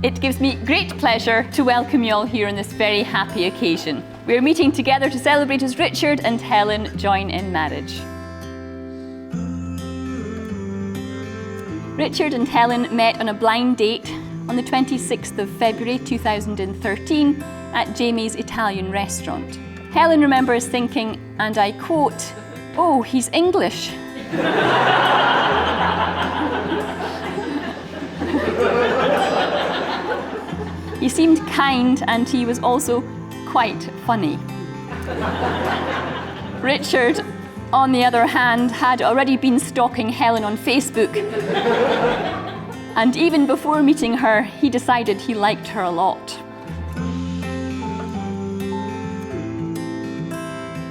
It gives me great pleasure to welcome you all here on this very happy occasion. We are meeting together to celebrate as Richard and Helen join in marriage. Richard and Helen met on a blind date on the 26th of February 2013 at Jamie's Italian restaurant. Helen remembers thinking, and I quote, "Oh, he's English." He seemed kind and he was also quite funny. Richard, on the other hand, had already been stalking Helen on Facebook. And even before meeting her, he decided he liked her a lot.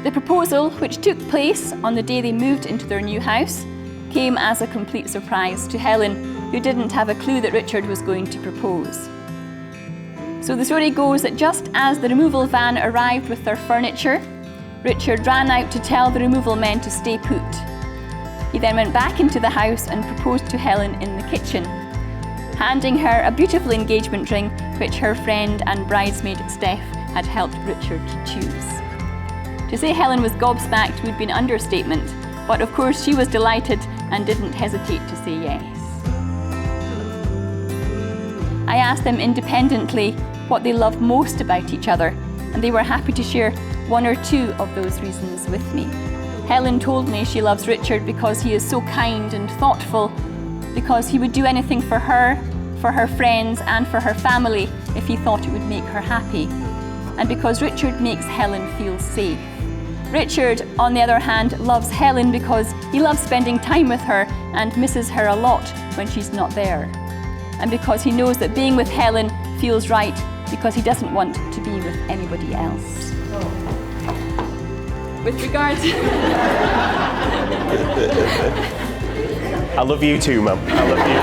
The proposal, which took place on the day they moved into their new house, came as a complete surprise to Helen, who didn't have a clue that Richard was going to propose. So the story goes that just as the removal van arrived with their furniture, Richard ran out to tell the removal men to stay put. He then went back into the house and proposed to Helen in the kitchen, handing her a beautiful engagement ring which her friend and bridesmaid Steph had helped Richard choose. To say Helen was gobsmacked would be an understatement, but of course she was delighted and didn't hesitate to say yes. I asked them independently what they loved most about each other, and they were happy to share one or two of those reasons with me. Helen told me she loves Richard because he is so kind and thoughtful, because he would do anything for her friends, and for her family if he thought it would make her happy, and because Richard makes Helen feel safe. Richard, on the other hand, loves Helen because he loves spending time with her and misses her a lot when she's not there, and because he knows that being with Helen feels right because he doesn't want to be with anybody else. With regard to... I love you too, Mum. I love you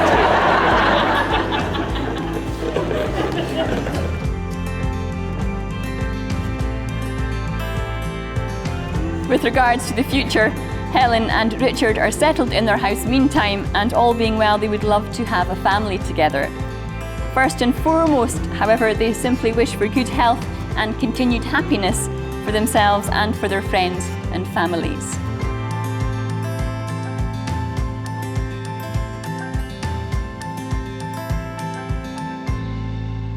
too. With regards to the future, Helen and Richard are settled in their house meantime, and all being well, they would love to have a family together. First and foremost, however, they simply wish for good health and continued happiness for themselves and for their friends and families.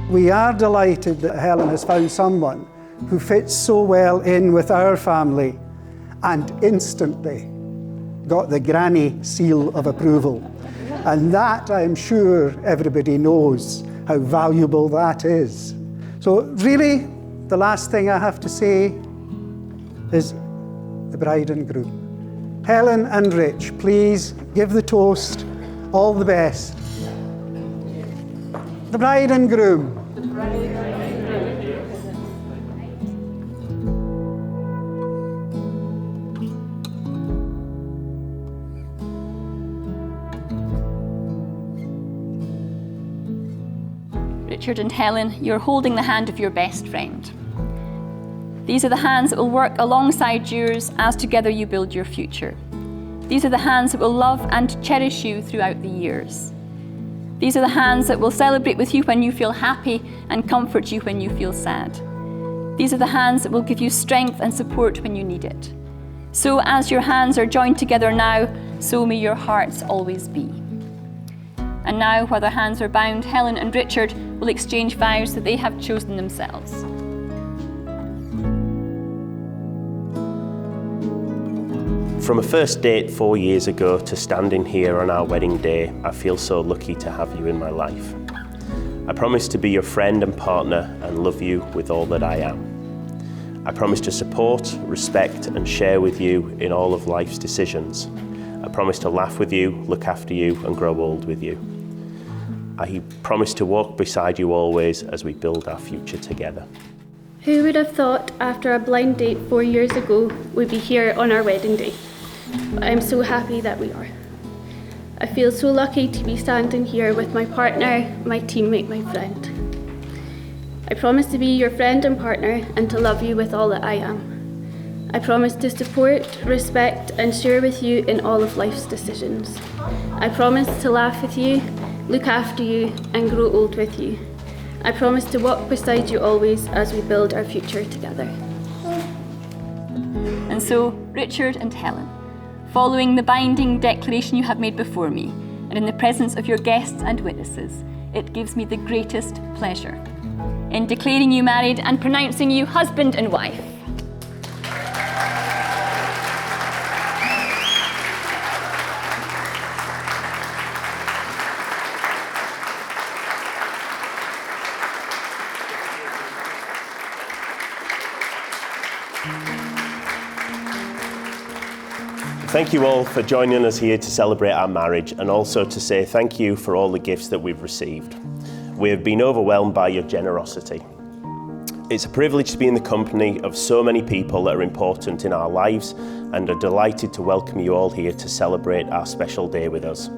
We are delighted that Helen has found someone who fits so well in with our family and instantly got the granny seal of approval. And that, I'm sure, everybody knows how valuable that is. So really, the last thing I have to say is the bride and groom. Helen and Rich, please give the toast all the best. The bride and groom. Richard and Helen, you're holding the hand of your best friend. These are the hands that will work alongside yours as together you build your future. These are the hands that will love and cherish you throughout the years. These are the hands that will celebrate with you when you feel happy and comfort you when you feel sad. These are the hands that will give you strength and support when you need it. So as your hands are joined together now, so may your hearts always be. And now, while their hands are bound, Helen and Richard will exchange vows that they have chosen themselves. From a first date 4 years ago to standing here on our wedding day, I feel so lucky to have you in my life. I promise to be your friend and partner and love you with all that I am. I promise to support, respect and share with you in all of life's decisions. I promise to laugh with you, look after you and grow old with you. I promise to walk beside you always as we build our future together. Who would have thought after a blind date 4 years ago we'd be here on our wedding day? But I'm so happy that we are. I feel so lucky to be standing here with my partner, my teammate, my friend. I promise to be your friend and partner and to love you with all that I am. I promise to support, respect and share with you in all of life's decisions. I promise to laugh with you, look after you and grow old with you. I promise to walk beside you always as we build our future together. And so, Richard and Helen, following the binding declaration you have made before me, and in the presence of your guests and witnesses, it gives me the greatest pleasure in declaring you married and pronouncing you husband and wife. Thank you all for joining us here to celebrate our marriage, and also to say thank you for all the gifts that we've received. We have been overwhelmed by your generosity. It's a privilege to be in the company of so many people that are important in our lives, and are delighted to welcome you all here to celebrate our special day with us.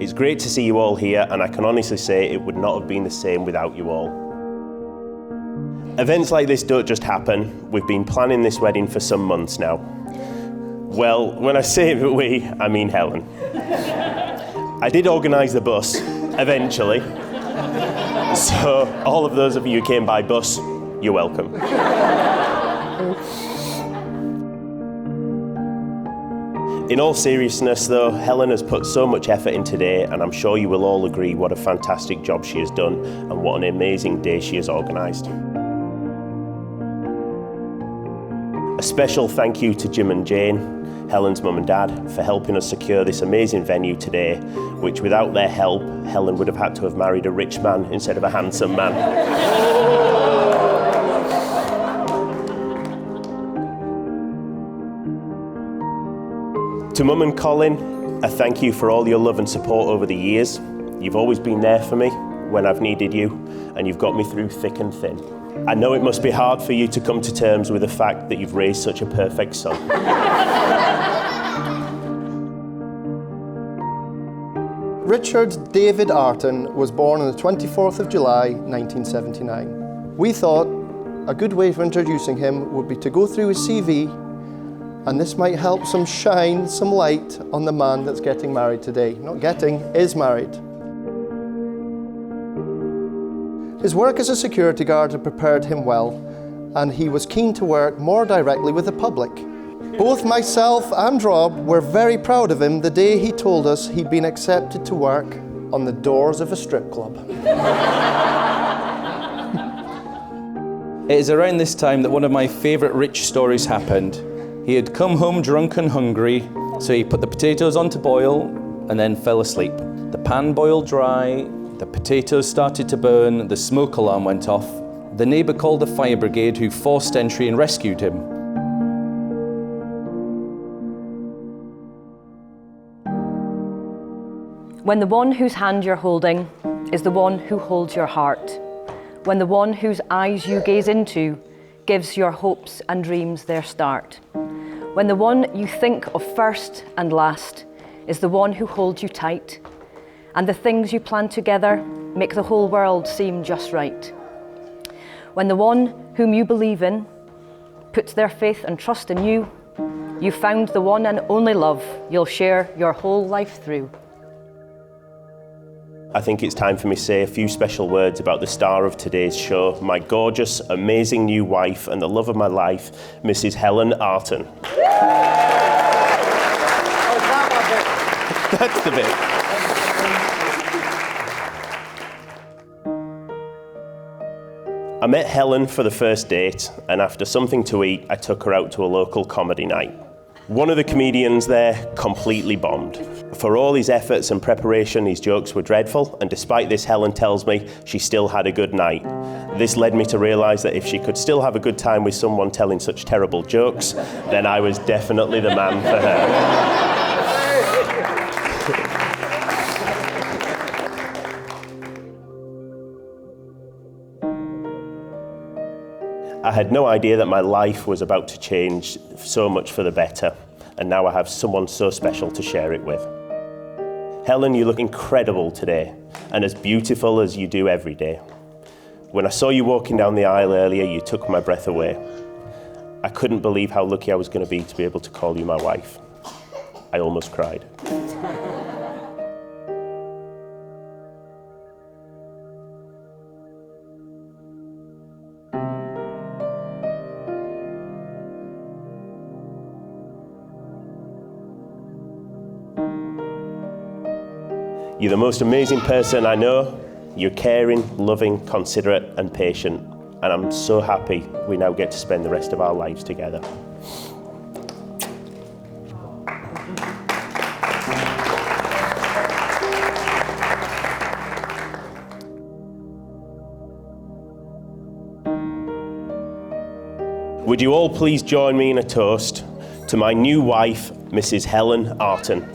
It's great to see you all here, and I can honestly say it would not have been the same without you all. Events like this don't just happen. We've been planning this wedding for some months now. Well, when I say we, I mean Helen. I did organise the bus, eventually. So, all of those of you who came by bus, you're welcome. In all seriousness though, Helen has put so much effort in today, and I'm sure you will all agree what a fantastic job she has done and what an amazing day she has organised. A special thank you to Jim and Jane, Helen's mum and dad, for helping us secure this amazing venue today, which without their help, Helen would have had to have married a rich man instead of a handsome man. To Mum and Colin, a thank you for all your love and support over the years. You've always been there for me when I've needed you, and you've got me through thick and thin. I know it must be hard for you to come to terms with the fact that you've raised such a perfect son. Richard David Arton was born on the 24th of July, 1979. We thought a good way of introducing him would be to go through his CV, and this might help shine some light on the man that's getting married today. Not getting, is married. His work as a security guard had prepared him well, and he was keen to work more directly with the public. Both myself and Rob were very proud of him the day he told us he'd been accepted to work on the doors of a strip club. It is around this time that one of my favourite Rich stories happened. He had come home drunk and hungry, so he put the potatoes on to boil and then fell asleep. The pan boiled dry, the potatoes started to burn, the smoke alarm went off. The neighbour called the fire brigade, who forced entry and rescued him. When the one whose hand you're holding is the one who holds your heart, when the one whose eyes you gaze into gives your hopes and dreams their start, when the one you think of first and last is the one who holds you tight, and the things you plan together make the whole world seem just right. When the one whom you believe in puts their faith and trust in you, you've found the one and only love you'll share your whole life through. I think it's time for me to say a few special words about the star of today's show, my gorgeous, amazing new wife and the love of my life, Mrs. Helen Arton. That's the bit. I met Helen for the first date, and after something to eat, I took her out to a local comedy night. One of the comedians there completely bombed. For all his efforts and preparation, his jokes were dreadful, and despite this, Helen tells me she still had a good night. This led me to realise that if she could still have a good time with someone telling such terrible jokes, then I was definitely the man for her. I had no idea that my life was about to change so much for the better, and now I have someone so special to share it with. Helen, you look incredible today, and as beautiful as you do every day. When I saw you walking down the aisle earlier, you took my breath away. I couldn't believe how lucky I was going to be able to call you my wife. I almost cried. You're the most amazing person I know. You're caring, loving, considerate and patient. And I'm so happy we now get to spend the rest of our lives together. Would you all please join me in a toast to my new wife, Mrs. Helen Arton.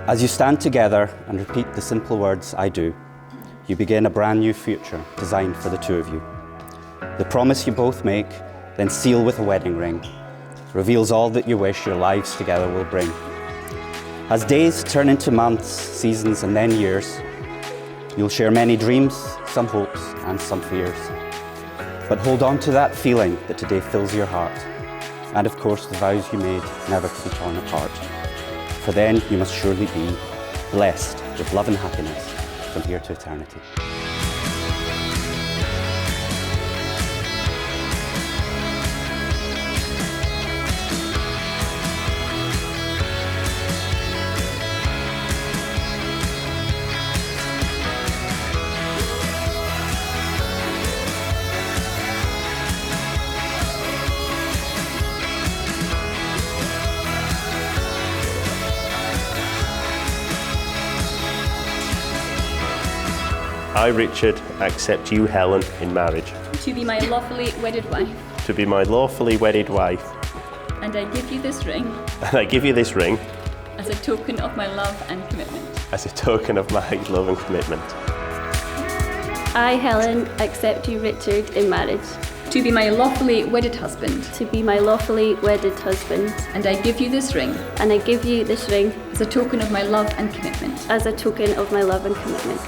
As you stand together and repeat the simple words, "I do," you begin a brand new future designed for the two of you. The promise you both make, then seal with a wedding ring, reveals all that you wish your lives together will bring. As days turn into months, seasons and then years, you'll share many dreams, some hopes and some fears. But hold on to that feeling that today fills your heart, and of course the vows you made never to be torn apart. For then you must surely be blessed with love and happiness from here to eternity. I, Richard, accept you, Helen, in marriage. To be my lawfully wedded wife. To be my lawfully wedded wife. And I give you this ring. And I give you this ring. As a token of my love and commitment. As a token of my love and commitment. I, Helen, accept you, Richard, in marriage. To be my lawfully wedded husband. To be my lawfully wedded husband. And I give you this ring. And I give you this ring. As a token of my love and commitment. As a token of my love and commitment.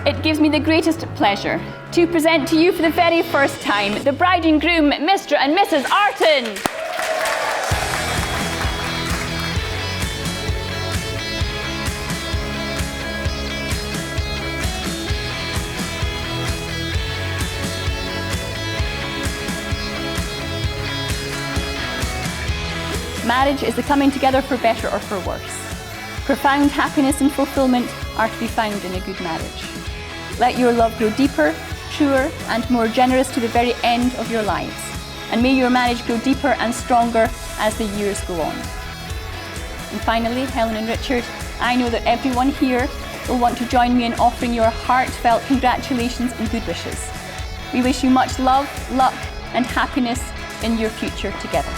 It gives me the greatest pleasure to present to you for the very first time the bride and groom, Mr. and Mrs. Arton. Marriage is the coming together for better or for worse. Profound happiness and fulfillment are to be found in a good marriage. Let your love grow deeper, truer and more generous to the very end of your lives. And may your marriage grow deeper and stronger as the years go on. And finally, Helen and Richard, I know that everyone here will want to join me in offering your heartfelt congratulations and good wishes. We wish you much love, luck and happiness in your future together.